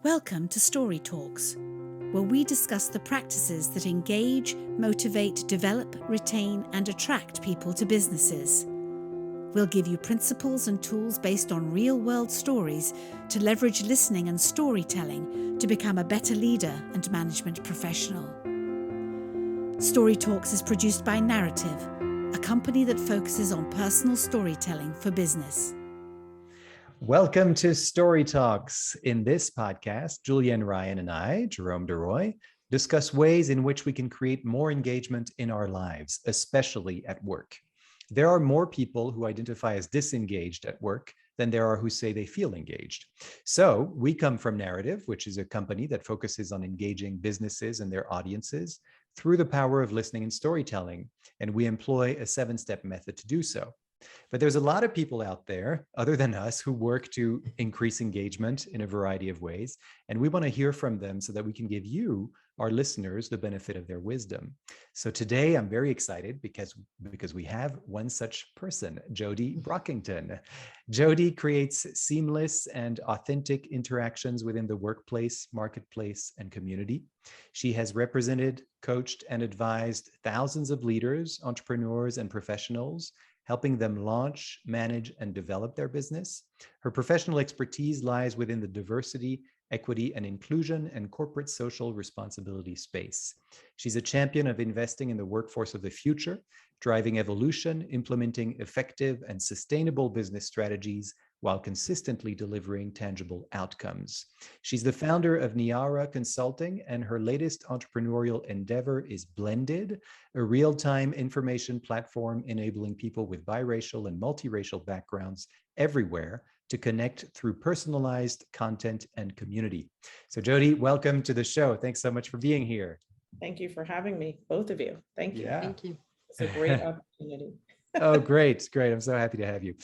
Welcome to Story Talks, where we discuss the practices that engage, motivate, develop, retain, and attract people to businesses. We'll give you principles and tools based on real-world stories to leverage listening and storytelling to become a better leader and management professional. Story Talks is produced by Narativ, a company that focuses on personal storytelling for business. Welcome to Story Talks. In this podcast, Julienne Ryan and I, Jerome DeRoy, discuss ways in which we can create more engagement in our lives, especially at work. There are more people who identify as disengaged at work than there are who say they feel engaged. So we come from Narativ, which is a company that focuses on engaging businesses and their audiences through the power of listening and storytelling, and we employ a 7-step method to do so. But there's a lot of people out there, other than us, who work to increase engagement in a variety of ways. And we want to hear from them so that we can give you, our listeners, the benefit of their wisdom. So today I'm very excited because we have one such person, Jodi Brockington. Jodi creates seamless and authentic interactions within the workplace, marketplace, and community. She has represented, coached, and advised thousands of leaders, entrepreneurs, and professionals, helping them launch, manage, and develop their business. Her professional expertise lies within the diversity, equity, and inclusion and corporate social responsibility space. She's a champion of investing in the workforce of the future, driving evolution, implementing effective and sustainable business strategies while consistently delivering tangible outcomes. She's the founder of Niara Consulting, and her latest entrepreneurial endeavor is Blended, a real-time information platform enabling people with biracial and multiracial backgrounds everywhere to connect through personalized content and community. So Jodi, welcome to the show. Thanks so much for being here. Thank you for having me, both of you. Thank you. Yeah. Thank you. It's a great opportunity. Oh, great. I'm so happy to have you.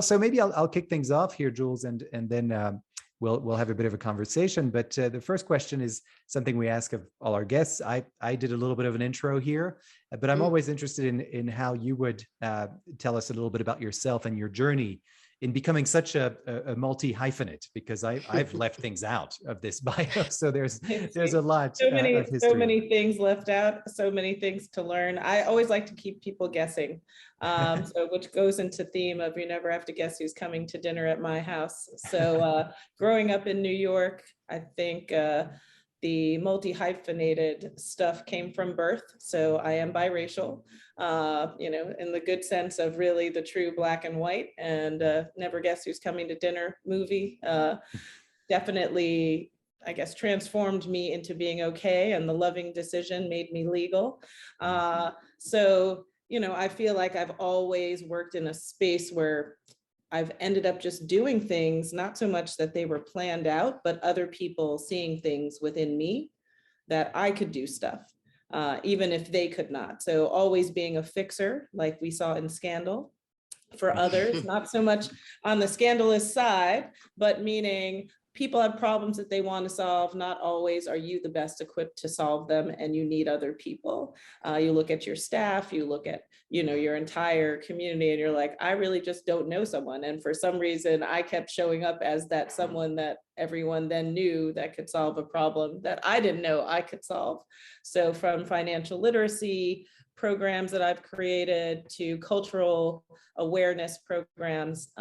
So maybe I'll kick things off here, Jules, and then we'll have a bit of a conversation. But the first question is something we ask of all our guests. I did a little bit of an intro here, but I'm always interested in how you would tell us a little bit about yourself and your journey in becoming such a multi-hyphenate, because I've left things out of this bio. So there's a lot of history. So many things left out, so many things to learn. I always like to keep people guessing, so which goes into theme of you never have to guess who's coming to dinner at my house. So growing up in New York, I think the multi-hyphenated stuff came from birth. So I am biracial, in the good sense of really the true black and white, and Never Guess Who's Coming to Dinner movie definitely, I guess, transformed me into being okay, and The Loving Decision made me legal. So, I feel like I've always worked in a space where I've ended up just doing things, not so much that they were planned out, but other people seeing things within me that I could do stuff, even if they could not. So always being a fixer, like we saw in Scandal, for others, not so much on the scandalous side, but meaning people have problems that they want to solve. Not always are you the best equipped to solve them, and you need other people. You look at your staff, you look at your entire community, and you're like, I really just don't know someone. And for some reason, I kept showing up as that someone that everyone then knew that could solve a problem that I didn't know I could solve. So from financial literacy programs that I've created to cultural awareness programs,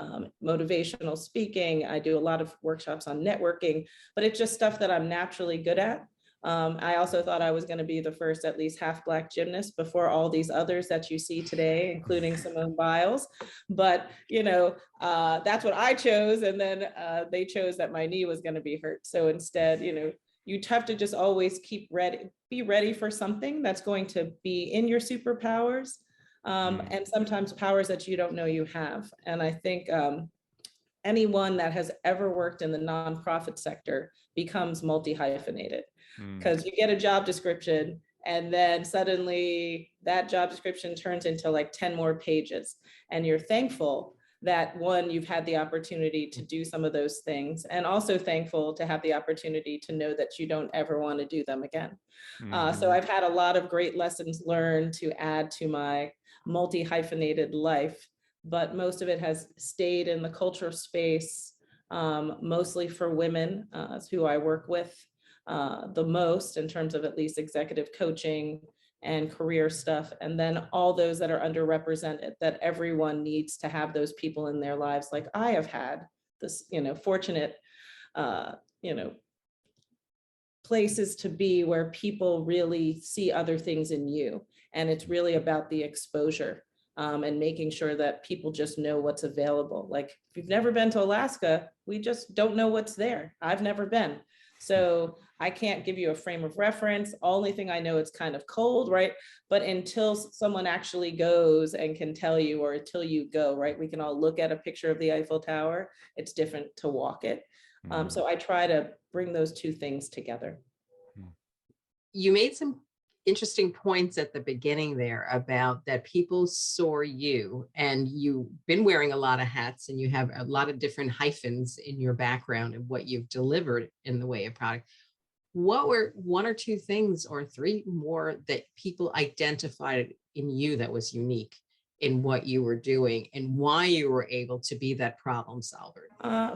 motivational speaking. I do a lot of workshops on networking, but it's just stuff that I'm naturally good at. I also thought I was going to be the first at least half Black gymnast before all these others that you see today, including Simone Biles. But, that's what I chose. And then they chose that my knee was going to be hurt. So instead, you have to just always be ready for something that's going to be in your superpowers, and sometimes powers that you don't know you have. And I think anyone that has ever worked in the nonprofit sector becomes multi-hyphenated, because you get a job description and then suddenly that job description turns into like 10 more pages, and you're thankful that one, you've had the opportunity to do some of those things, and also thankful to have the opportunity to know that you don't ever want to do them again. So I've had a lot of great lessons learned to add to my multi-hyphenated life, but most of it has stayed in the cultural space mostly for women, is who I work with the most in terms of at least executive coaching and career stuff. And then all those that are underrepresented, that everyone needs to have those people in their lives. Like I have had this, fortunate, you know, places to be where people really see other things in you. And it's really about the exposure and making sure that people just know what's available. Like if you've never been to Alaska, we just don't know what's there. I've never been. So I can't give you a frame of reference. Only thing I know, it's kind of cold, right? But until someone actually goes and can tell you, or until you go, right? We can all look at a picture of the Eiffel Tower. It's different to walk it. So I try to bring those two things together. You made some interesting points at the beginning there about that people saw you, and you've been wearing a lot of hats and you have a lot of different hyphens in your background and what you've delivered in the way of product. What were one or two things or three more that people identified in you that was unique in what you were doing and why you were able to be that problem solver?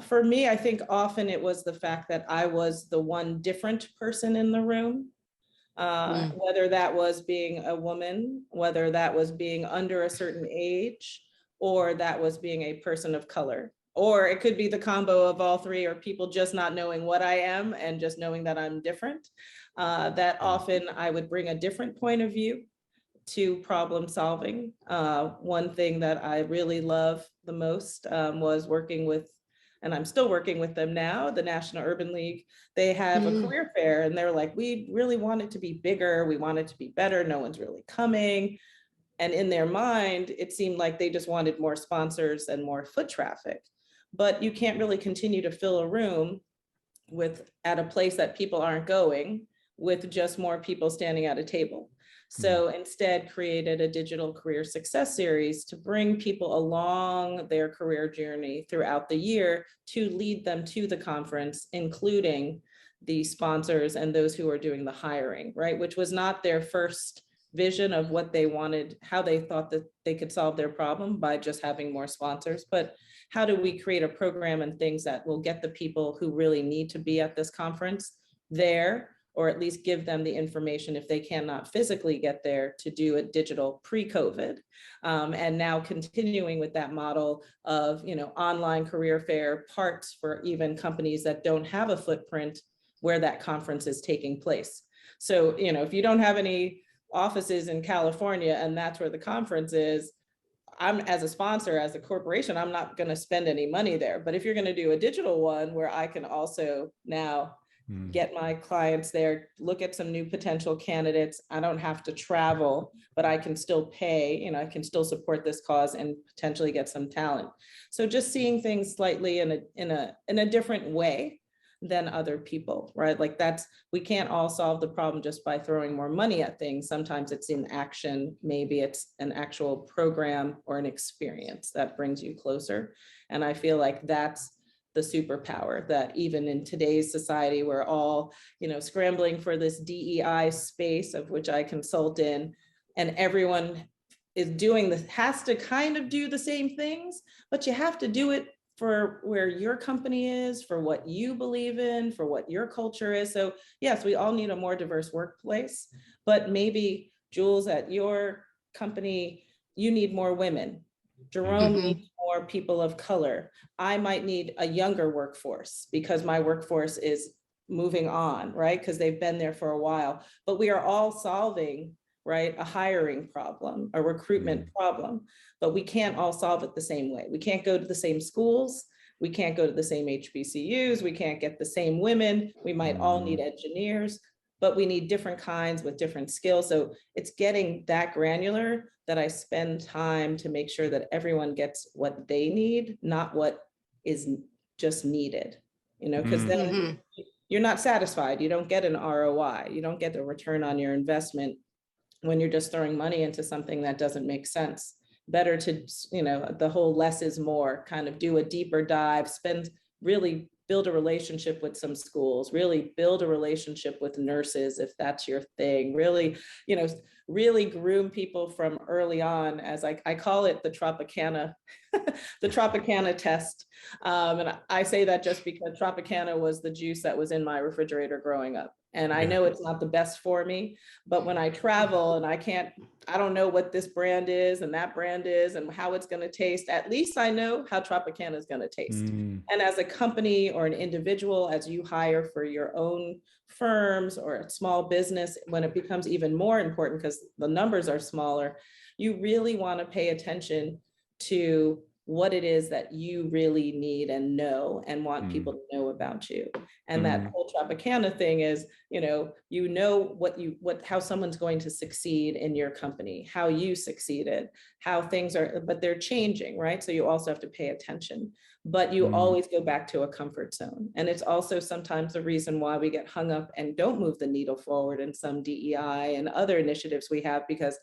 For me, I think often it was the fact that I was the one different person in the room. Whether that was being a woman, whether that was being under a certain age, or that was being a person of color, or it could be the combo of all three, or people just not knowing what I am and just knowing that I'm different. That often I would bring a different point of view to problem solving. One thing that I really love the most was working with, and I'm still working with them now, the National Urban League. They have a career fair and they're like, we really want it to be bigger. We want it to be better. No one's really coming. And in their mind, it seemed like they just wanted more sponsors and more foot traffic. But you can't really continue to fill a room at a place that people aren't going with just more people standing at a table. So instead created a digital career success series to bring people along their career journey throughout the year to lead them to the conference, including the sponsors and those who are doing the hiring, right? Which was not their first vision of what they wanted, how they thought that they could solve their problem by just having more sponsors, but how do we create a program and things that will get the people who really need to be at this conference there, or at least give them the information if they cannot physically get there to do a digital pre-COVID. And now continuing with that model of, online career fair parts for even companies that don't have a footprint where that conference is taking place. So, if you don't have any offices in California and that's where the conference is, I'm, as a sponsor, as a corporation, I'm not going to spend any money there. But if you're going to do a digital one where I can also now get my clients there, look at some new potential candidates. I don't have to travel, but I can still pay, I can still support this cause and potentially get some talent. So just seeing things slightly in a different way than other people, right? Like we can't all solve the problem just by throwing more money at things. Sometimes it's in action. Maybe it's an actual program or an experience that brings you closer. And I feel like that's the superpower, that even in today's society, we're all, scrambling for this DEI space, of which I consult in, and everyone is has to kind of do the same things, but you have to do it for where your company is, for what you believe in, for what your culture is. So yes, we all need a more diverse workplace, but maybe, Jules, at your company, you need more women. Jerome needs more people of color. I might need a younger workforce because my workforce is moving on, right? Because they've been there for a while. But we are all solving, right, a hiring problem, a recruitment problem, but we can't all solve it the same way. We can't go to the same schools. We can't go to the same HBCUs. We can't get the same women. We might all need engineers, but we need different kinds with different skills. So it's getting that granular that I spend time to make sure that everyone gets what they need, not what is just needed, because then you're not satisfied. You don't get an ROI. You don't get a return on your investment when you're just throwing money into something that doesn't make sense. Better to, the whole less is more, kind of do a deeper dive, really build a relationship with some schools, really build a relationship with nurses, if that's your thing, really, really groom people from early on, as I call it the Tropicana, the Tropicana test. And I say that just because Tropicana was the juice that was in my refrigerator growing up. And I know it's not the best for me, but when I travel and I don't know what this brand is and that brand is and how it's going to taste, at least I know how Tropicana is going to taste. And as a company or an individual, as you hire for your own firms or a small business, when it becomes even more important because the numbers are smaller, you really want to pay attention to what it is that you really need and know and want people to know about you. And that whole Tropicana thing is, how someone's going to succeed in your company, how you succeeded, how things are, but they're changing, right? So you also have to pay attention, but you always go back to a comfort zone. And it's also sometimes the reason why we get hung up and don't move the needle forward in some DEI and other initiatives we have, because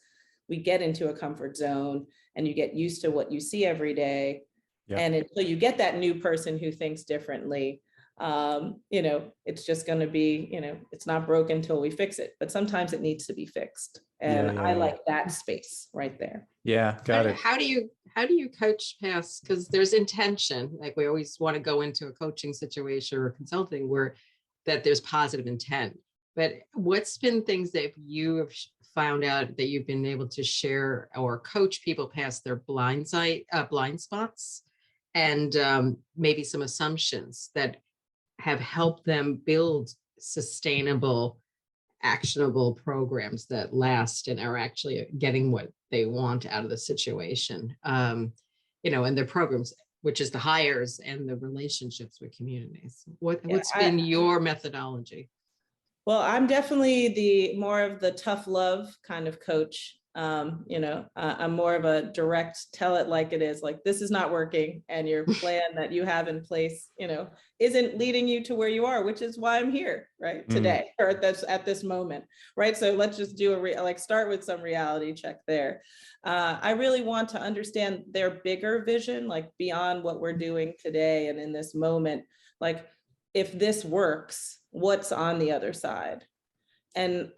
we get into a comfort zone and you get used to what you see every day. Yep. And until you get that new person who thinks differently, it's just going to be, it's not broken until we fix it. But sometimes it needs to be fixed. And I like that space right there. Yeah, got it. How do you coach past, because there's intention, like we always want to go into a coaching situation or consulting where that there's positive intent. But what's been things that you have found out that you've been able to share or coach people past their blind spots and maybe some assumptions that have helped them build sustainable, actionable programs that last and are actually getting what they want out of the situation, and their programs, which is the hires and the relationships with communities. What's been your methodology? Well, I'm definitely the more of the tough love kind of coach. I'm more of a direct, tell it like it is, like this is not working and your plan that you have in place, isn't leading you to where you are, which is why I'm here, right, today, or at this moment, right? So let's just do start with some reality check there. I really want to understand their bigger vision, like beyond what we're doing today and in this moment, like if this works, what's on the other side? And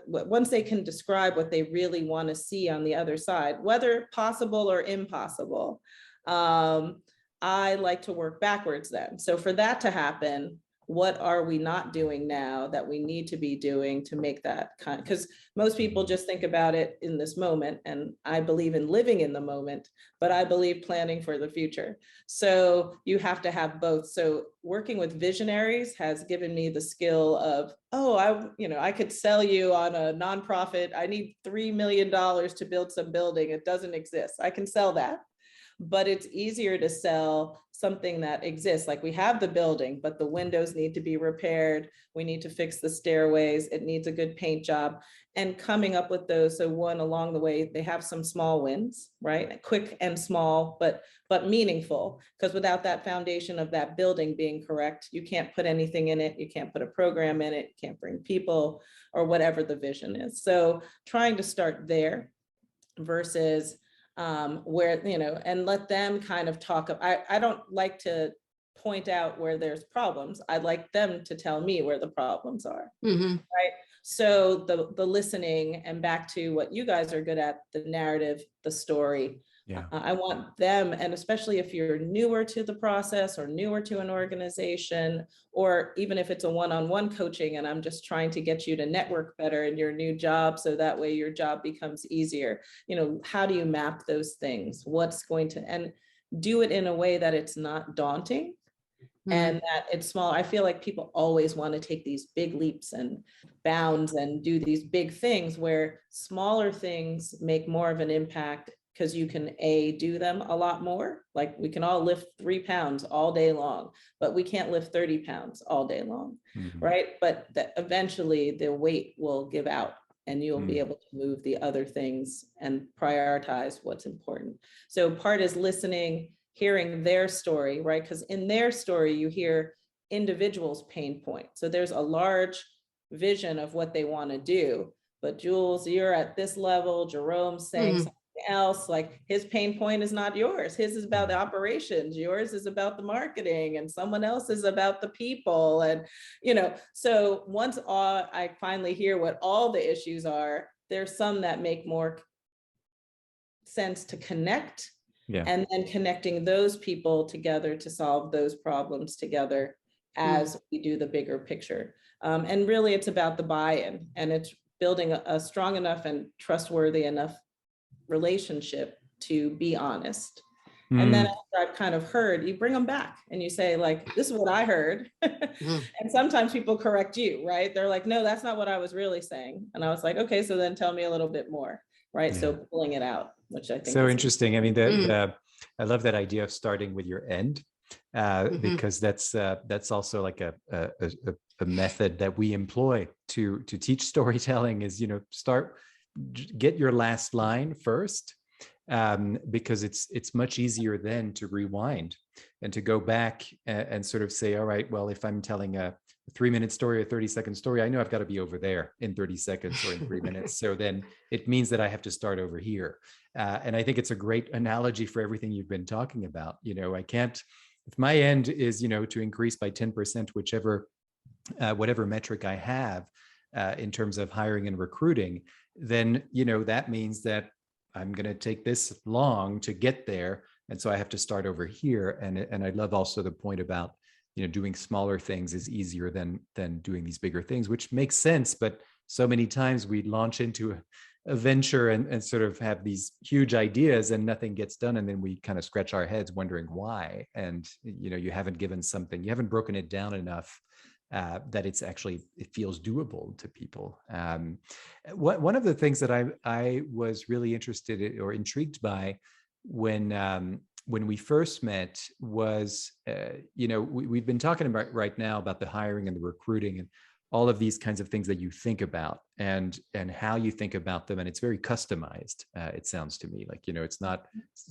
once they can describe what they really want to see on the other side, whether possible or impossible, I like to work backwards then. So for that to happen, what are we not doing now that we need to be doing to make that because most people just think about it in this moment, and I believe in living in the moment, but I believe planning for the future. So you have to have both. So working with visionaries has given me the skill of, I could sell you on a nonprofit. I need $3 million to build some building. It doesn't exist. I can sell that. But it's easier to sell something that exists. Like we have the building, but the windows need to be repaired. We need to fix the stairways. It needs a good paint job, and coming up with those. So one, along the way, they have some small wins, right? Quick and small, but meaningful, because without that foundation of that building being correct, you can't put anything in it. You can't put a program in it. You can't bring people or whatever the vision is. So trying to start there versus where, and let them kind of talk. I don't like to point out where there's problems. I'd like them to tell me where the problems are, right? So the listening, and back to what you guys are good at, the narrative, the story. Yeah. I want them, and especially if you're newer to the process or newer to an organization, or even if it's a one-on-one coaching and I'm just trying to get you to network better in your new job so that way your job becomes easier. How do you map those things? What's going to, and do it in a way that it's not daunting and that it's small. I feel like people always want to take these big leaps and bounds and do these big things, where smaller things make more of an impact, because you can do them a lot more. Like we can all lift 3 pounds all day long, but we can't lift 30 pounds all day long, right? But that eventually the weight will give out and you'll be able to move the other things and prioritize what's important. So part is listening, hearing their story, right? Because in their story, you hear individuals' pain point. So there's a large vision of what they want to do, but Jules, you're at this level, Jerome's saying something else, like his pain point is not yours. His is about the operations, yours is about the marketing, and someone else is about the people. And so once I finally hear what all the issues are, there's some that make more sense to connect, and then connecting those people together to solve those problems together as we do the bigger picture. And really it's about the buy-in, and it's building a strong enough and trustworthy enough relationship to be honest. And then after I've kind of heard, you bring them back and you say, like, this is what I heard. And sometimes people correct you, right? They're like, no, that's not what I was really saying. And I was like, okay, so then tell me a little bit more, right? So pulling it out, which I think so is interesting. I mean, I love that idea of starting with your end, because that's also like a method that we employ to teach storytelling is, get your last line first, because it's much easier then to rewind and to go back and sort of say, all right, well, if I'm telling a 3-minute story or 30-second story, I know I've got to be over there in 30 seconds or in 3 minutes. So then it means that I have to start over here. And I think it's a great analogy for everything you've been talking about. I can't, if my end is, to increase by 10%, whatever metric I have in terms of hiring and recruiting, then, that means that I'm going to take this long to get there. And so I have to start over here. And I love also the point about, doing smaller things is easier than doing these bigger things, which makes sense. But so many times we launch into a venture and sort of have these huge ideas and nothing gets done. And then we kind of scratch our heads wondering why. And, you haven't given something, you haven't broken it down enough that it feels doable to people. One of the things that I was really interested in or intrigued by when we first met was, we've been talking about right now about the hiring and the recruiting and all of these kinds of things that you think about and how you think about them. And it's very customized. It sounds to me like, it's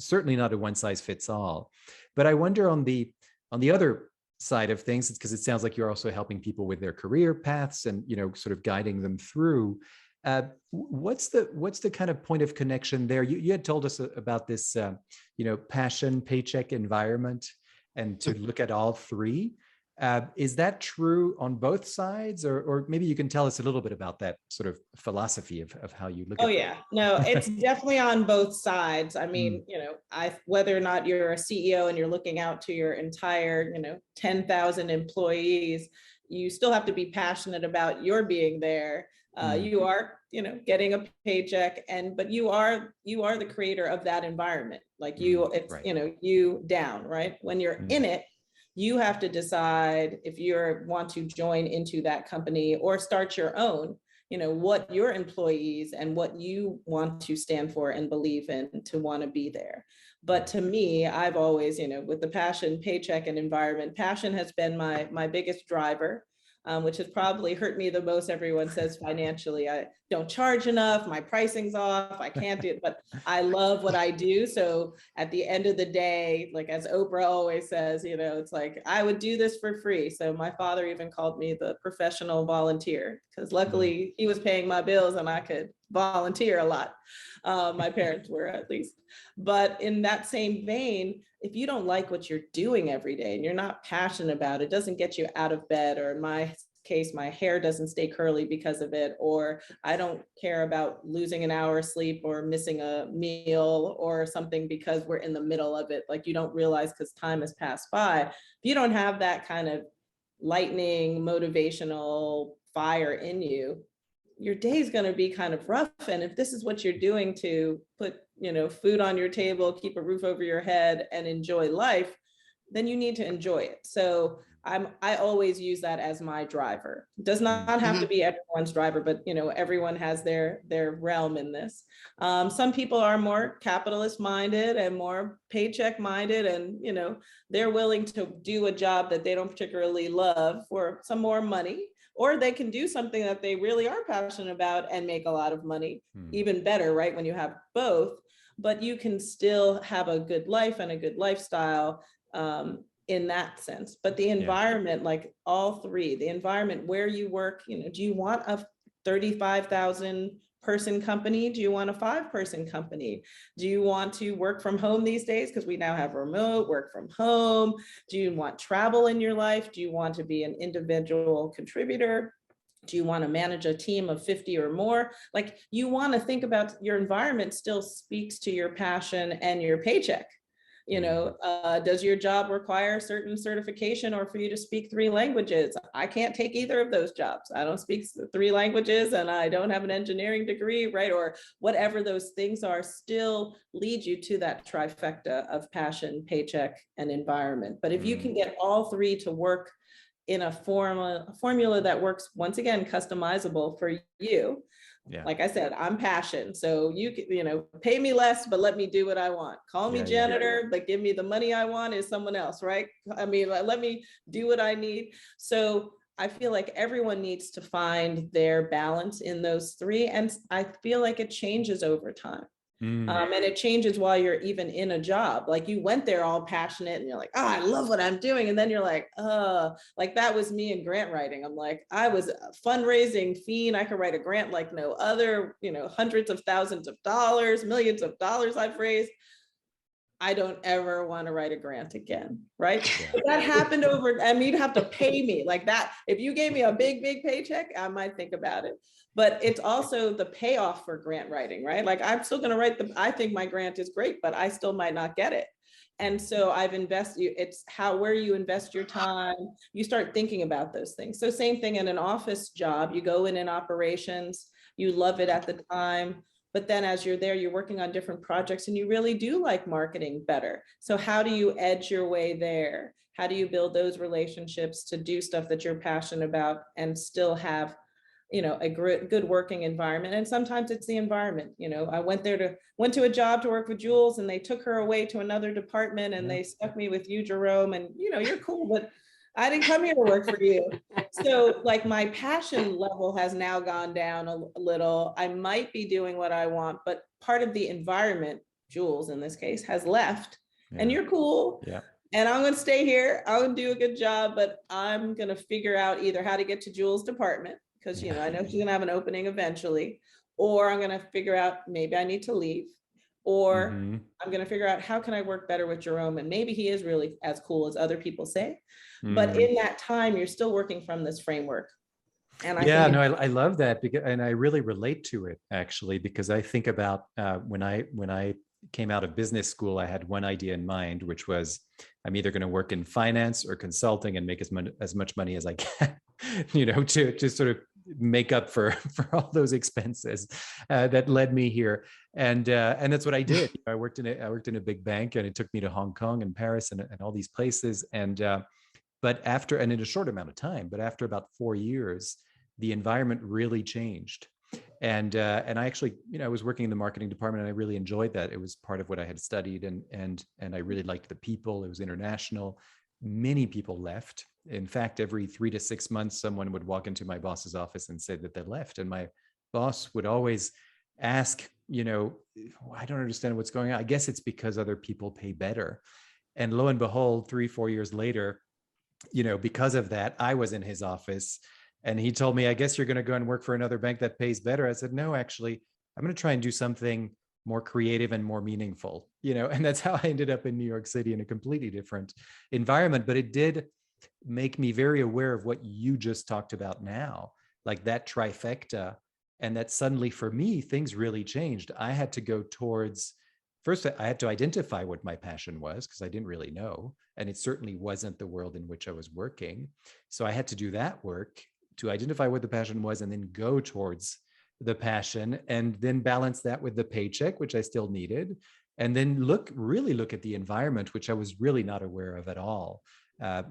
certainly not a one size fits all, but I wonder on the other side of things, it's because it sounds like you're also helping people with their career paths and, sort of guiding them through. What's the kind of point of connection there? You had told us about this, passion, paycheck, environment, and to look at all three. Is that true on both sides, or maybe you can tell us a little bit about that sort of philosophy of how you look at it? Oh yeah, no, it's definitely on both sides. I mean, whether or not you're a CEO and you're looking out to your entire, 10,000 employees, you still have to be passionate about your being there. You are, getting a paycheck, but you are the creator of that environment. Like it's, right. You down, right? When you're in it, you have to decide if you want to join into that company or start your own, what your employees and what you want to stand for and believe in to want to be there. But to me, I've always, with the passion, paycheck, and environment, passion has been my biggest driver. Which has probably hurt me the most. Everyone says financially, I don't charge enough, my pricing's off, I can't do it, but I love what I do. So at the end of the day, like as Oprah always says, it's like, I would do this for free. So my father even called me the professional volunteer, because luckily he was paying my bills and I could volunteer a lot. My parents were, at least. But in that same vein, if you don't like what you're doing every day and you're not passionate about it, doesn't get you out of bed, or in my case, my hair doesn't stay curly because of it, or I don't care about losing an hour of sleep or missing a meal or something because we're in the middle of it, like you don't realize because time has passed by. If you don't have that kind of lightning, motivational fire in you, your day is going to be kind of rough. And if this is what you're doing to put, food on your table, keep a roof over your head, and enjoy life, then you need to enjoy it. So I always use that as my driver. It does not have to be everyone's driver, but everyone has their realm in this. Some people are more capitalist minded and more paycheck minded, and they're willing to do a job that they don't particularly love for some more money. Or they can do something that they really are passionate about and make a lot of money, even better, right? When you have both, but you can still have a good life and a good lifestyle in that sense. But the environment, like all three, the environment where you work, do you want a 35,000 person company? Do you want a 5-person company? Do you want to work from home these days? Because we now have remote work from home. Do you want travel in your life? Do you want to be an individual contributor? Do you want to manage a team of 50 or more? Like, you want to think about your environment still speaks to your passion and your paycheck. You know, does your job require certain certification or for you to speak 3 languages? I can't take either of those jobs. I don't speak 3 languages and I don't have an engineering degree, right? Or whatever those things are, still lead you to that trifecta of passion, paycheck, and environment. But if you can get all 3 to work in a formula that works, once again, customizable for you. Yeah. Like I said, I'm passion. So you know, pay me less, but let me do what I want. Call me janitor, but give me the money I want is someone else, right? I mean, let me do what I need. So I feel like everyone needs to find their balance in those 3. And I feel like it changes over time. And it changes while you're even in a job. Like, you went there all passionate and you're like, oh, I love what I'm doing. And then you're like, like that was me in grant writing. I'm like, I was a fundraising fiend. I could write a grant like no other, you know, hundreds of thousands of dollars, millions of dollars I've raised. I don't ever want to write a grant again, right? But that happened over, I mean, you'd have to pay me like that. If you gave me a big paycheck, I might think about it. But it's also the payoff for grant writing, right? Like, I'm still going to write I think my grant is great, but I still might not get it. And so I've invested, it's where you invest your time, you start thinking about those things. So same thing in an office job, you go in operations, you love it at the time. But then as you're there, you're working on different projects and you really do like marketing better. So how do you edge your way there? How do you build those relationships to do stuff that you're passionate about and still have, you know, a good working environment? And sometimes it's the environment. You know, I went to a job to work with Jules and they took her away to another department and they stuck me with you, Jerome, and you know, you're cool, but I didn't come here to work for you. So like, my passion level has now gone down a little. I might be doing what I want, but part of the environment, Jules in this case, has left. And you're cool. Yeah. And I'm going to stay here. I'm going to do a good job, but I'm going to figure out either how to get to Jules' department, because, you know, I know she's going to have an opening eventually, or I'm going to figure out maybe I need to leave, or I'm going to figure out how can I work better with Jerome? And maybe he is really as cool as other people say. But in that time, you're still working from this framework. And I love that, because, and I really relate to it actually, because I think about when I came out of business school, I had one idea in mind, which was I'm either going to work in finance or consulting and make as much money as I can, you know, to sort of make up for all those expenses that led me here. And that's what I did. I worked in a big bank, and it took me to Hong Kong and Paris and all these places. But in a short amount of time, but after about 4 years, the environment really changed. And I actually, you know, I was working in the marketing department and I really enjoyed that. It was part of what I had studied, and I really liked the people. It was international. Many people left. In fact, every 3 to 6 months, someone would walk into my boss's office and say that they left. And my boss would always ask, you know, I don't understand what's going on. I guess it's because other people pay better. And lo and behold, 3-4 years later, you know, because of that, I was in his office and he told me, I guess you're going to go and work for another bank that pays better. I said, no, actually, I'm going to try and do something more creative and more meaningful, you know, and that's how I ended up in New York City in a completely different environment. But it did make me very aware of what you just talked about now, like that trifecta. And that suddenly for me, things really changed. I had to go towards, first, I had to identify what my passion was, because I didn't really know. And it certainly wasn't the world in which I was working. So I had to do that work to identify what the passion was, and then go towards the passion, and then balance that with the paycheck, which I still needed. And then really look at the environment, which I was really not aware of at all.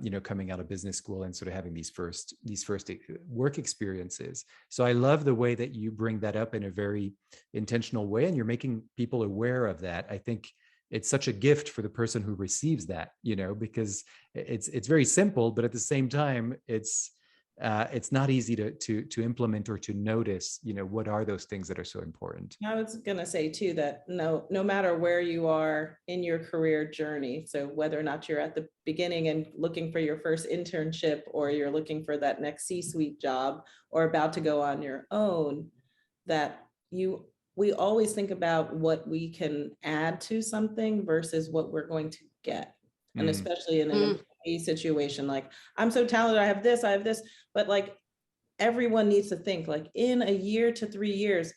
You know, coming out of business school and sort of having these first work experiences. So I love the way that you bring that up in a very intentional way, and you're making people aware of that. I think it's such a gift for the person who receives that, you know, because it's very simple, but at the same time, it's not easy to implement or to notice, you know, what are those things that are so important. I was going to say too, that no matter where you are in your career journey, so whether or not you're at the beginning and looking for your first internship, or you're looking for that next C-suite job, or about to go on your own, that we always think about what we can add to something versus what we're going to get. And especially in an employee situation, like, I'm so talented, I have this, but like, everyone needs to think like in a year to 3 years,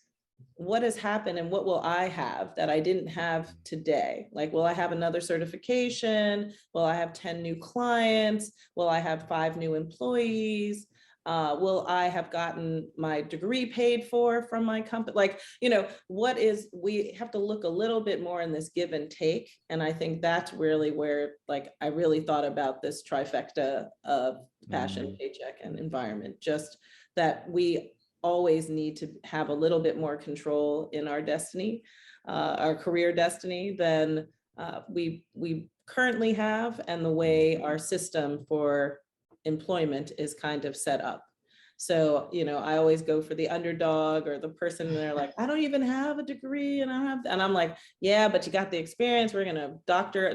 what has happened and what will I have that I didn't have today? Like, will I have another certification? Will I have 10 new clients? Will I have 5 new employees? Will I have gotten my degree paid for from my company? Like, we have to look a little bit more in this give and take. And I think that's really where, like, I really thought about this trifecta of passion, paycheck, and environment, just that we always need to have a little bit more control in our destiny, our career destiny, than we currently have, and the way our system for employment is kind of set up. So, I always go for the underdog or the person they're like, I don't even have a degree and I have, and I'm like, yeah, but you got the experience. We're going to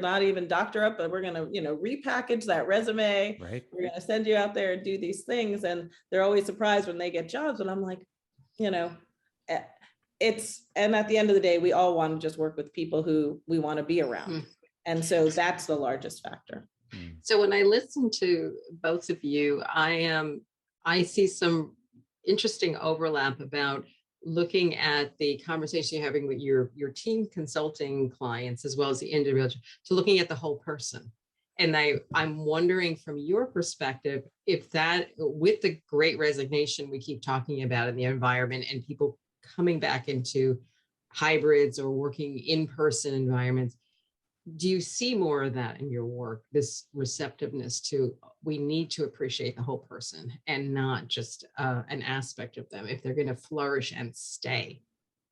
not even doctor up, but we're going to, repackage that resume. Right. We're going to send you out there and do these things. And they're always surprised when they get jobs. And I'm like, and at the end of the day, we all want to just work with people who we want to be around. And so that's the largest factor. So when I listen to both of you, I see some interesting overlap about looking at the conversation you're having with your team consulting clients, as well as the individual, to looking at the whole person. And I'm wondering from your perspective, if that, with the great resignation we keep talking about in the environment and people coming back into hybrids or working in-person environments, do you see more of that in your work, this receptiveness to, we need to appreciate the whole person and not just an aspect of them if they're going to flourish and stay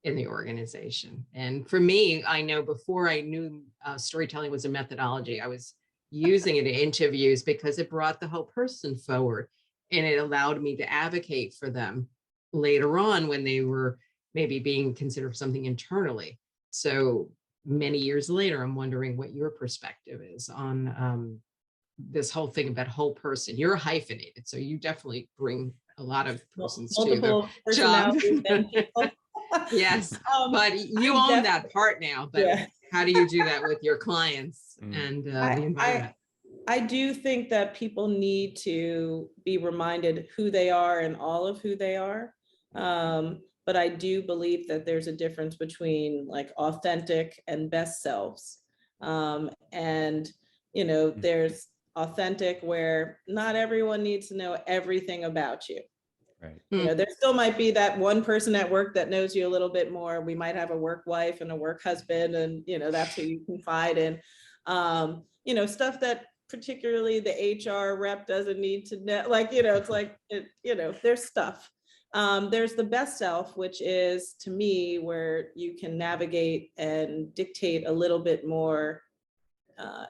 in the organization? And for me, I know before I knew storytelling was a methodology, I was using it in interviews because it brought the whole person forward, and it allowed me to advocate for them later on when they were maybe being considered something internally. So many years later, I'm wondering what your perspective is on this whole thing about whole person. You're hyphenated, so you definitely bring a lot of persons multiple to the job. Yes, but you own that part now. But yeah, how do you do that with your clients and the environment? I do think that people need to be reminded who they are and all of who they are. But I do believe that there's a difference between like authentic and best selves. And, there's authentic where not everyone needs to know everything about you. Right. There still might be that one person at work that knows you a little bit more. We might have a work wife and a work husband, and, that's who you confide in. Stuff that particularly the HR rep doesn't need to know. Like, it's like, there's stuff. There's the best self, which is, to me, where you can navigate and dictate a little bit more,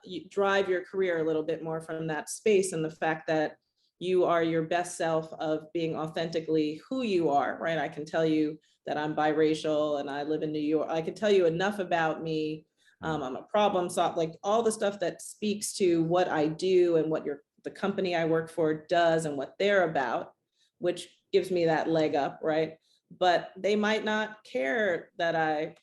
you drive your career a little bit more from that space, and the fact that you are your best self of being authentically who you are, right? I can tell you that I'm biracial and I live in New York. I can tell you enough about me. I'm a problem solver, like all the stuff that speaks to what I do and what the company I work for does and what they're about, which gives me that leg up, right? But they might not care that I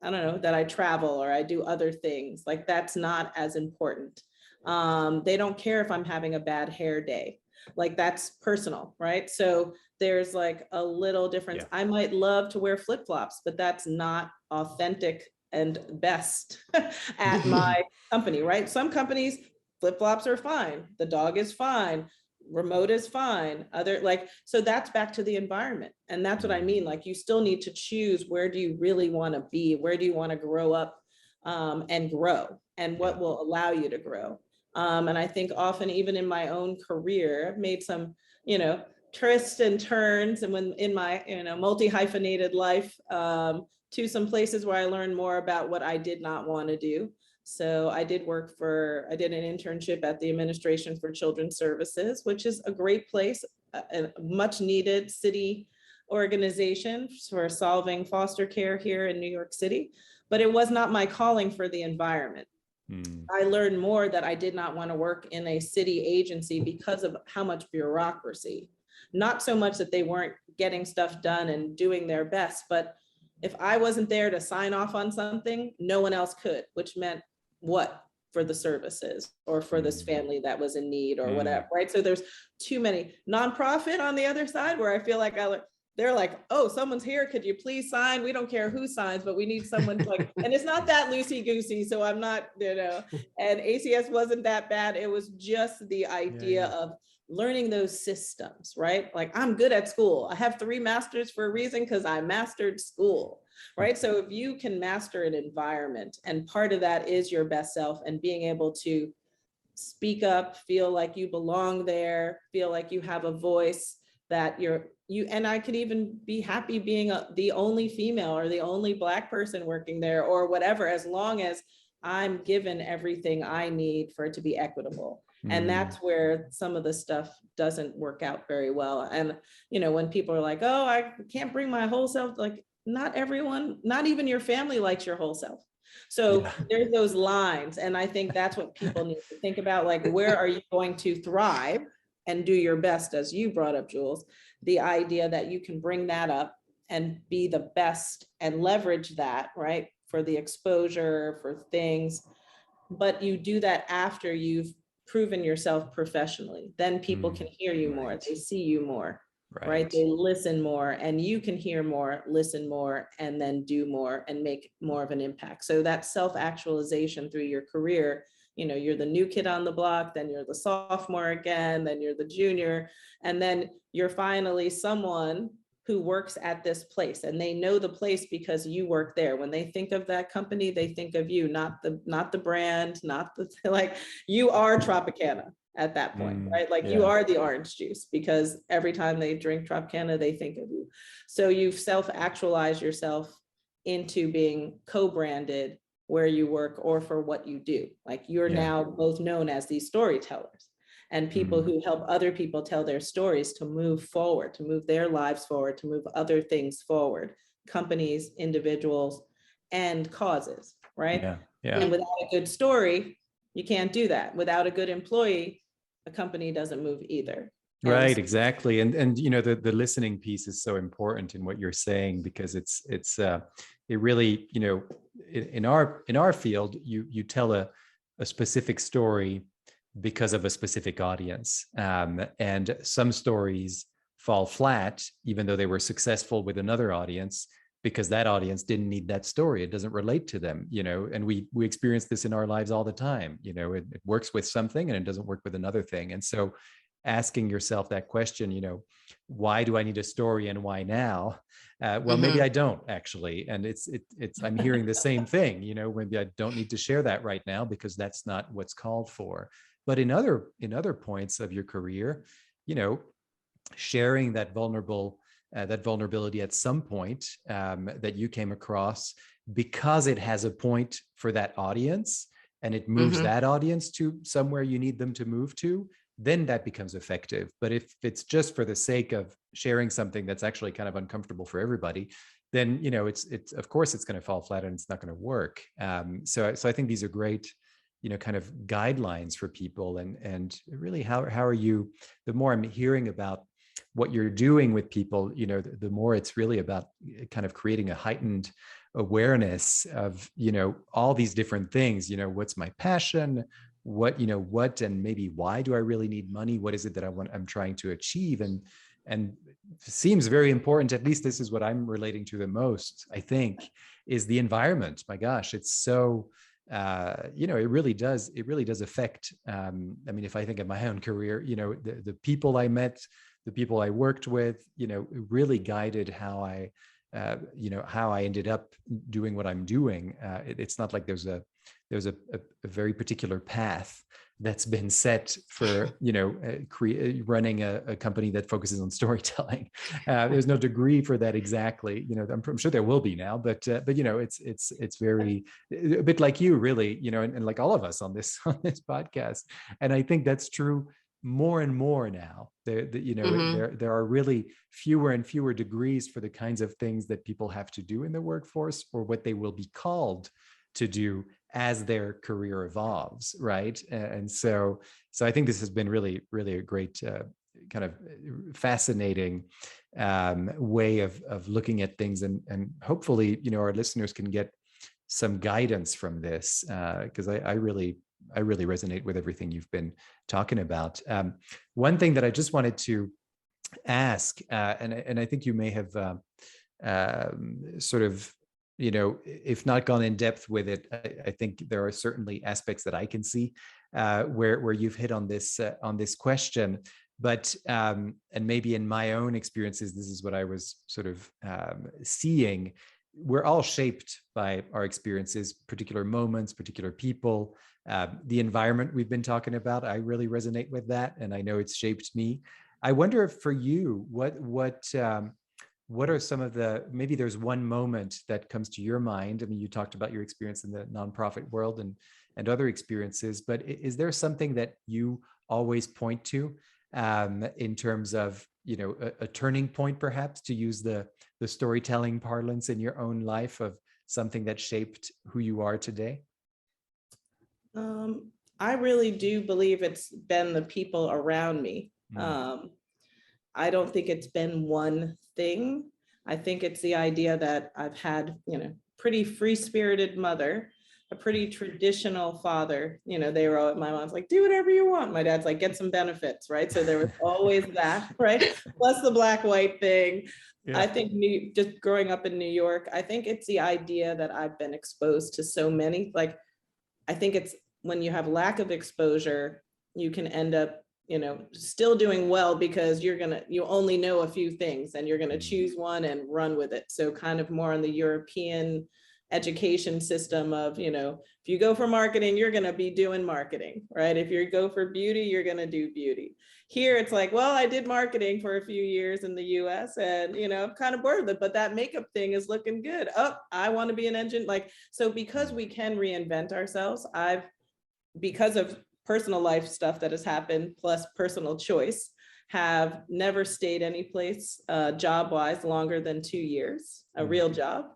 that I travel or I do other things. Like, that's not as important. They don't care if I'm having a bad hair day. Like, that's personal, right? So there's like a little difference. Yeah. I might love to wear flip-flops, but that's not authentic and best at my company, right? Some companies, flip-flops are fine. The dog is fine. Remote is fine. So that's back to the environment. And that's what I mean. Like, you still need to choose, where do you really want to be? Where do you want to grow up and grow? And what will allow you to grow? And I think often, even in my own career, I've made some, twists and turns, and when in my, multi-hyphenated life, to some places where I learned more about what I did not want to do. So I did an internship at the Administration for Children's Services, which is a great place, a much needed city organization for solving foster care here in New York City. But it was not my calling for the environment. I learned more that I did not want to work in a city agency because of how much bureaucracy. Not so much that they weren't getting stuff done and doing their best, but if I wasn't there to sign off on something, no one else could, which meant what? for the services or for this family that was in need or whatever, right? So there's too many. Nonprofit on the other side, where I feel like they're like, oh, someone's here, could you please sign? We don't care who signs, but we need someone to like, and it's not that loosey-goosey, so I'm not, and ACS wasn't that bad. It was just the idea of learning those systems, right? Like, I'm good at school. I have 3 masters for a reason, because I mastered school, right? So if you can master an environment, and part of that is your best self and being able to speak up, feel like you belong there, feel like you have a voice, that and I could even be happy being the only female or the only Black person working there or whatever, as long as I'm given everything I need for it to be equitable. And that's where some of the stuff doesn't work out very well. And, when people are like, oh, I can't bring my whole self, like, not everyone, not even your family likes your whole self. So there's those lines. And I think that's what people need to think about. Like, where are you going to thrive and do your best, as you brought up, Jules, the idea that you can bring that up and be the best and leverage that, right, for the exposure, for things. But you do that after you've proven yourself professionally. Then people can hear you more, they see you more, right? They listen more, and you can hear more, listen more, and then do more and make more of an impact. So that self-actualization through your career, you're the new kid on the block, then you're the sophomore again, then you're the junior, and then you're finally someone who works at this place, and they know the place because you work there. When they think of that company, they think of you, not the brand, not the, like, you are Tropicana at that point, right? Like, you are the orange juice, because every time they drink Tropicana, they think of you. So you've self-actualized yourself into being co-branded where you work or for what you do. Like, you're now both known as these storytellers and people who help other people tell their stories to move forward, to move their lives forward, to move other things forward, companies, individuals, and causes, right? And without a good story, you can't do that. Without a good employee, a company doesn't move either. Right, exactly. And the listening piece is so important in what you're saying, because it really, in our field, you tell a specific story because of a specific audience. And some stories fall flat, even though they were successful with another audience, because that audience didn't need that story. It doesn't relate to them, and we experience this in our lives all the time. It works with something and it doesn't work with another thing. And so asking yourself that question, why do I need a story and why now? Well, maybe I don't actually. And it's I'm hearing the same thing, maybe I don't need to share that right now because that's not what's called for. But in other points of your career, sharing that vulnerability at some point that you came across, because it has a point for that audience and it moves that audience to somewhere you need them to move to, then that becomes effective. But if it's just for the sake of sharing something that's actually kind of uncomfortable for everybody, then it's of course it's going to fall flat and it's not going to work. So I think these are great kind of guidelines for people. And really, how are you, the more I'm hearing about what you're doing with people, the more it's really about kind of creating a heightened awareness of, all these different things, what's my passion, what and maybe why do I really need money? What is it that I'm trying to achieve? And seems very important, at least this is what I'm relating to the most, I think, is the environment. My gosh, it's so it really does affect, if I think of my own career, the people I met, the people I worked with, it really guided how I ended up doing what I'm doing. It's not like there's a very particular path that's been set for running a company that focuses on storytelling. There's no degree for that exactly. I'm sure there will be now, but it's very a bit like you really, and like all of us on this podcast. And I think that's true more and more now. There are really fewer and fewer degrees for the kinds of things that people have to do in the workforce, or what they will be called to do as their career evolves, right? And so I think this has been really, really a great kind of fascinating way of looking at things, and hopefully, our listeners can get some guidance from this, because I really I really resonate with everything you've been talking about. One thing that I just wanted to ask, and I think you may have sort of, if not gone in depth with it, I think there are certainly aspects that I can see where you've hit on this question. But and maybe in my own experiences, this is what I was sort of seeing. We're all shaped by our experiences, particular moments, particular people, the environment we've been talking about. I really resonate with that, and I know it's shaped me. I wonder if for you, what are some of the, maybe there's one moment that comes to your mind. I mean, you talked about your experience in the nonprofit world and other experiences, but is there something that you always point to in terms of, a turning point, perhaps, to use the storytelling parlance in your own life, of something that shaped who you are today? I really do believe it's been the people around me. I don't think it's been one thing. I think it's the idea that I've had, pretty free-spirited mother, a pretty traditional father. They were all, my mom's like, do whatever you want. My dad's like, get some benefits, right? So there was always that, right? Plus the black-white thing. Yeah. I think just growing up in New York, I think it's the idea that I've been exposed to so many, like, I think it's when you have lack of exposure, you can end up, still doing well because you only know a few things and you're going to choose one and run with it. So kind of more on the European education system of, if you go for marketing, you're going to be doing marketing, right? If you go for beauty, you're going to do beauty. Here, it's like, well, I did marketing for a few years in the US and, I'm kind of bored with it, but that makeup thing is looking good. Oh, I want to be an engine. So because we can reinvent ourselves, because of personal life stuff that has happened, plus personal choice, have never stayed any place job-wise longer than 2 years, a real job.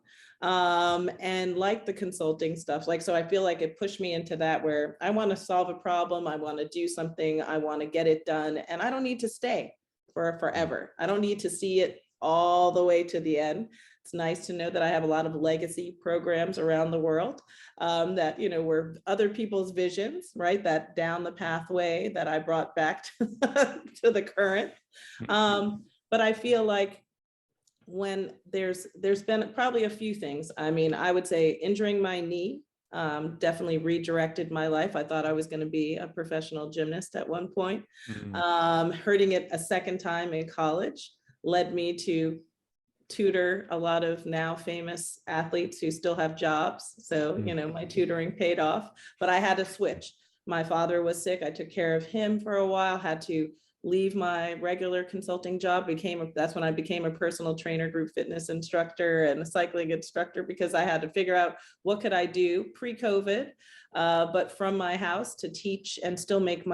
And like the consulting stuff, so I feel like it pushed me into that where I want to solve a problem, I want to do something, I want to get it done, and I don't need to stay for forever. I don't need to see it all the way to the end. It's nice to know that I have a lot of legacy programs around the world that, were other people's visions, right? That down the pathway that I brought back to the current. But I feel like when there's been probably a few things. I mean, I would say injuring my knee definitely redirected my life. I thought I was going to be a professional gymnast at one point. Hurting it a second time in college led me to tutor a lot of now famous athletes who still have jobs. So, my tutoring paid off, but I had to switch. My father was sick. I took care of him for a while, had to leave my regular consulting job. That's when I became a personal trainer, group fitness instructor, and a cycling instructor, because I had to figure out what could I do pre-COVID, but from my house to teach and still make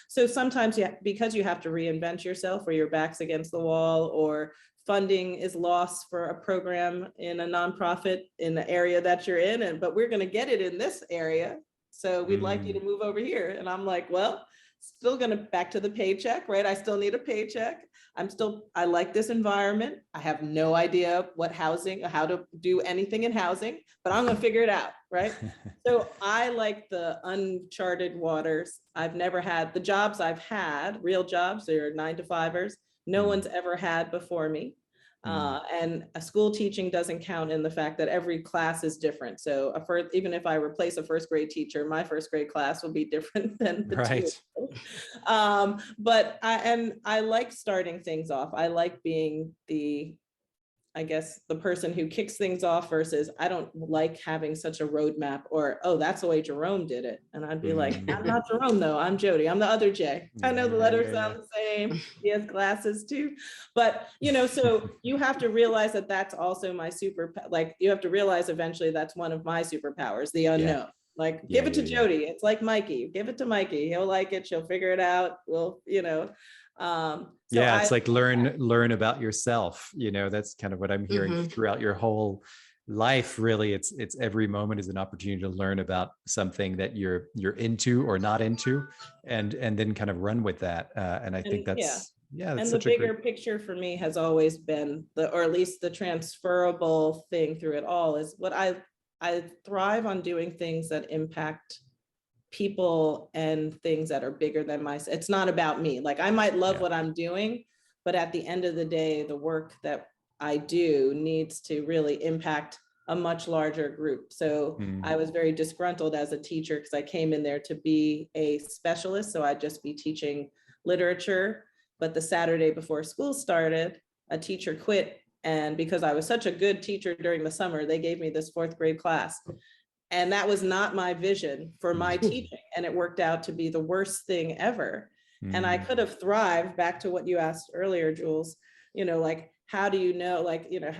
so sometimes because you have to reinvent yourself, or your back's against the wall, or funding is lost for a program in a nonprofit in the area that you're in, but we're going to get it in this area. So we'd like you to move over here. And I'm like, well, still going to back to the paycheck, right? I still need a paycheck. I like this environment. I have no idea how to do anything in housing, but I'm going to figure it out, right? So I like the uncharted waters. I've never had the jobs I've had, real jobs, they're 9-to-5ers. No one's ever had before me. And a school teaching doesn't count in the fact that every class is different. So even if I replace a first grade teacher, my first grade class will be different than the two. But I like starting things off. I like being the person who kicks things off versus I don't like having such a roadmap or, oh, that's the way Jerome did it. And I'd be like, I'm not Jerome though, I'm Jodi, I'm the other J. I know the letters sound the same. He has glasses too. But, so you have to realize that that's also my you have to realize eventually that's one of my superpowers, the unknown. Give it to Jodi. It's like Mikey, give it to Mikey. He'll like it. She'll figure it out. It's like learn about yourself. That's kind of what I'm hearing throughout your whole life. Really, it's every moment is an opportunity to learn about something that you're into or not into, and then kind of run with that. And I think that's and the bigger picture for me has always been or at least the transferable thing through it all is what I thrive on doing things that impact people and things that are bigger than myself. It's not about me. Like I might love what I'm doing, but at the end of the day, the work that I do needs to really impact a much larger group. So I was very disgruntled as a teacher because I came in there to be a specialist. So I'd just be teaching literature. But the Saturday before school started, a teacher quit. And because I was such a good teacher during the summer, they gave me this 4th grade class. And that was not my vision for my teaching. And it worked out to be the worst thing ever. And I could have thrived, back to what you asked earlier, Jules, you know, like, how do you know, like, you know,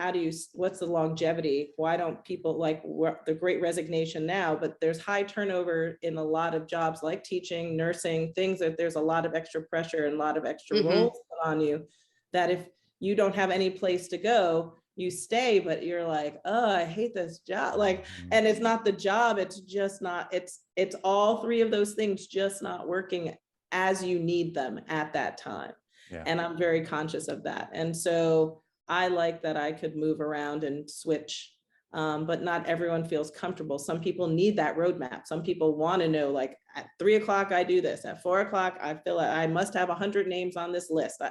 what's the longevity? Why don't people, like, the Great Resignation now, but there's high turnover in a lot of jobs like teaching, nursing, things that there's a lot of extra pressure and a lot of extra roles put on you, that if you don't have any place to go, you stay, but you're like, oh, I hate this job. Like, and it's not the job, it's just not, it's all 3 of those things just not working as you need them at that time. Yeah. And I'm very conscious of that. And so I like that I could move around and switch, but not everyone feels comfortable. Some people need that roadmap. Some people want to know, like, at 3 o'clock, I do this. At 4 o'clock, I feel like I must have 100 names on this list.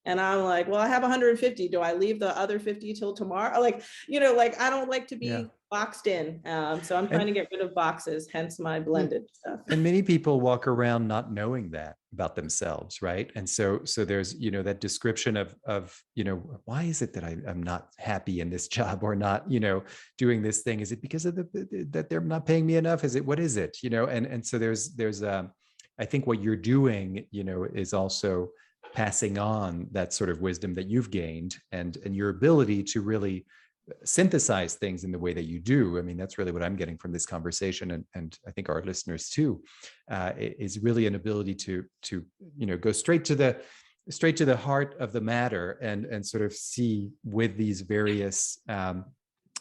And I'm like, well, I have 150. Do I leave the other 50 till tomorrow? Like, you know, like, I don't like to be boxed in. So I'm trying to get rid of boxes, hence my blended stuff. And many people walk around not knowing that about themselves, right? And so there's, you know, that description of, you know, why is it that I'm not happy in this job, or not, you know, doing this thing? Is it because of that they're not paying me enough? Is it, what is it? You know, and so there's I think what you're doing, you know, is also passing on that sort of wisdom that you've gained, and your ability to really synthesize things in the way that you do. I mean, that's really what I'm getting from this conversation, and I think our listeners too, is really an ability to you know, go straight to the heart of the matter, and sort of see with these various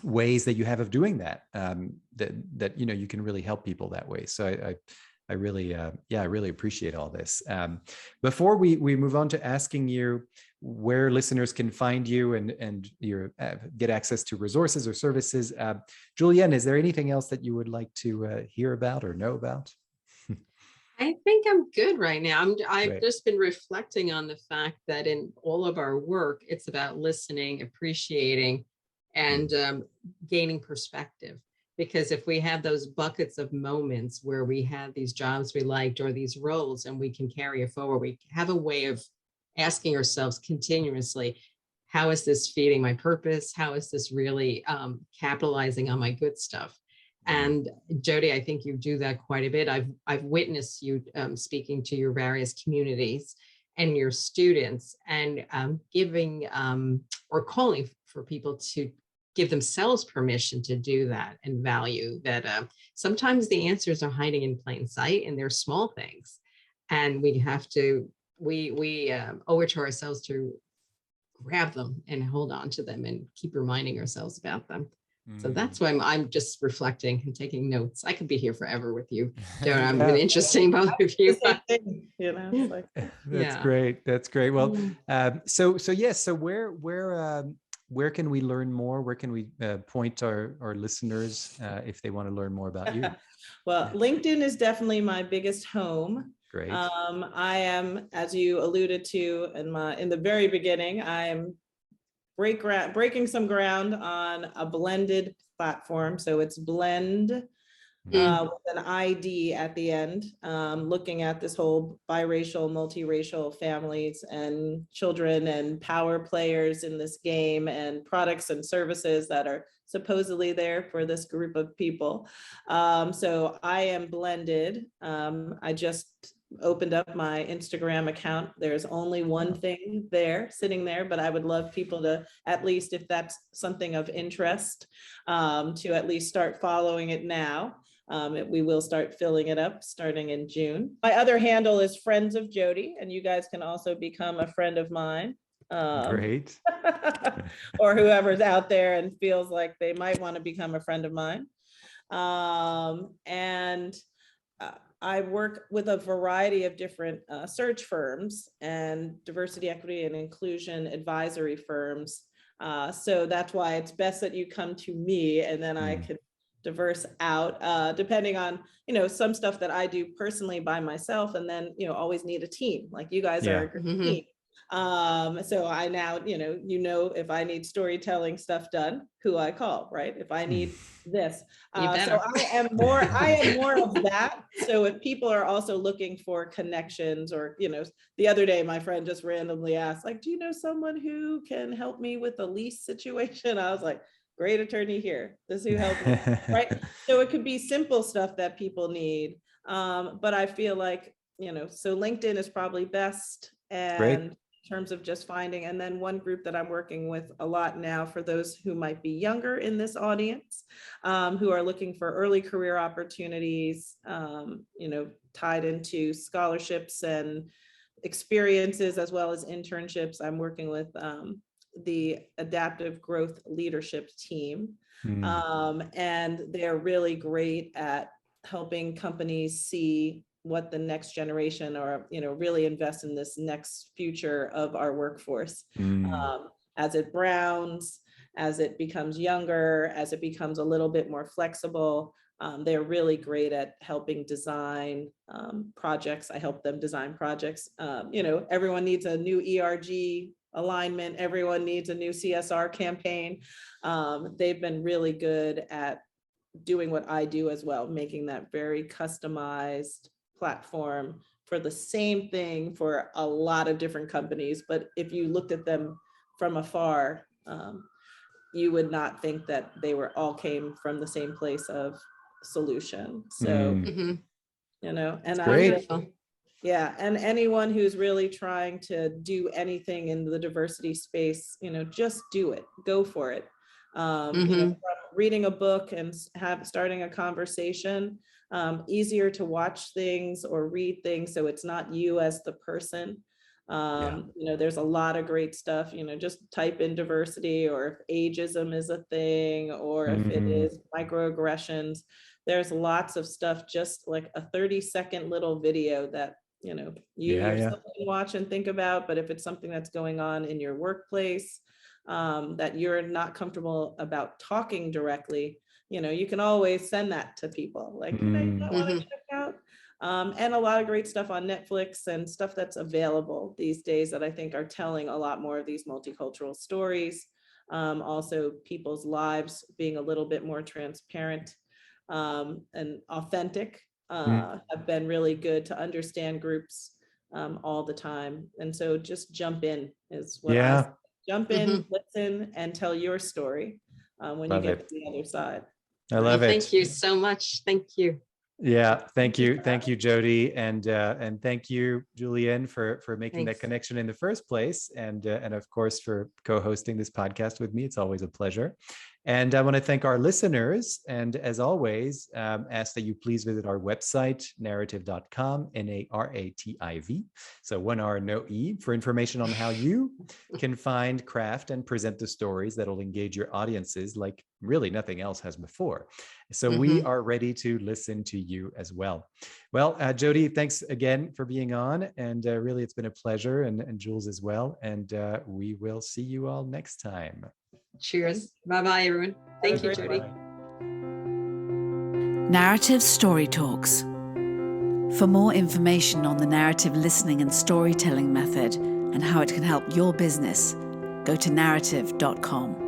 ways that you have of doing that, that you know, you can really help people that way. So I really, I really appreciate all this. Before we move on to asking you where listeners can find you and your get access to resources or services, Julienne, is there anything else that you would like to hear about or know about? I think I'm good right now. I've just been reflecting on the fact that in all of our work, it's about listening, appreciating, and gaining perspective. Because if we have those buckets of moments where we have these jobs we liked or these roles, and we can carry it forward, we have a way of asking ourselves continuously, how is this feeding my purpose? How is this really capitalizing on my good stuff? And Jodi, I think you do that quite a bit. I've witnessed you speaking to your various communities and your students, and giving or calling for people to give themselves permission to do that, and value that sometimes the answers are hiding in plain sight, and they're small things, and we have to we owe it to ourselves to grab them and hold on to them and keep reminding ourselves about them. So that's why I'm just reflecting and taking notes. I could be here forever with you. I'm been interesting, both of you. You know, it's like, that's great. That's great. Well, so where can we learn more? Where can we point our listeners if they want to learn more about you? Well, LinkedIn is definitely my biggest home. Great. I am, as you alluded to in the very beginning, I am breaking some ground on a blended platform. So it's blend with an ID at the end, looking at this whole biracial, multiracial families and children and power players in this game, and products and services that are supposedly there for this group of people. So I am blended. I just opened up my Instagram account. There's only one thing there sitting there, but I would love people to, at least if that's something of interest, to at least start following it now. We will start filling it up starting in June. My other handle is Friends of Jodi, and you guys can also become a friend of mine. Great. Or whoever's out there and feels like they might want to become a friend of mine. I work with a variety of different search firms and diversity, equity, and inclusion advisory firms. So that's why it's best that you come to me, and then I could diverse out, depending on, some stuff that I do personally by myself, and then, always need a team. Like you guys are a great team. So I now, if I need storytelling stuff done, who I call, right? If I need this. So I am more of that. So if people are also looking for connections, or, the other day, my friend just randomly asked, like, do you know someone who can help me with the lease situation? I was like, great attorney here. This is who helped me, right? So it could be simple stuff that people need. But I feel like, so LinkedIn is probably best. And Great. in terms of just finding, and then one group that I'm working with a lot now for those who might be younger in this audience, who are looking for early career opportunities, tied into scholarships and experiences as well as internships. I'm working with the Adaptive Growth Leadership Team. And they're really great at helping companies see what the next generation, or, really invest in this next future of our workforce. As it browns, as it becomes younger, as it becomes a little bit more flexible. They're really great at helping design projects. I help them design projects. Everyone needs a new ERG alignment. Everyone needs a new CSR campaign. They've been really good at doing what I do as well, making that very customized platform for the same thing for a lot of different companies. But if you looked at them from afar, you would not think that they all came from the same place of solution. So, and and anyone who's really trying to do anything in the diversity space, just do it, go for it. From reading a book and starting a conversation, easier to watch things or read things, so it's not you as the person. There's a lot of great stuff, just type in diversity, or if ageism is a thing, or if it is microaggressions. There's lots of stuff, just like a 30-second little video that, you yourself can watch and think about. But if it's something that's going on in your workplace, that you're not comfortable about talking directly, you can always send that to people. Like, you might want to check out. And a lot of great stuff on Netflix and stuff that's available these days that I think are telling a lot more of these multicultural stories. Also, people's lives being a little bit more transparent and authentic have been really good to understand groups all the time. And so just jump in is what I say. Jump in, listen, and tell your story when you get to the other side. I love it. Thank you so much. Thank you. Yeah, thank you, Jodi, and thank you, Julienne, for making that connection in the first place, and of course for co-hosting this podcast with me. It's always a pleasure. And I want to thank our listeners, and as always, ask that you please visit our website, narativ.com, Narativ. So 1 R, no E, for information on how you can find, craft, and present the stories that will engage your audiences like really nothing else has before. So we are ready to listen to you as well. Well, Jodi, thanks again for being on. And really, it's been a pleasure, and Jules as well. And we will see you all next time. Cheers. Bye-bye, everyone. Thank you, Jodi. Narativ Story Talks. For more information on the narrative listening and storytelling method and how it can help your business, go to narativ.com.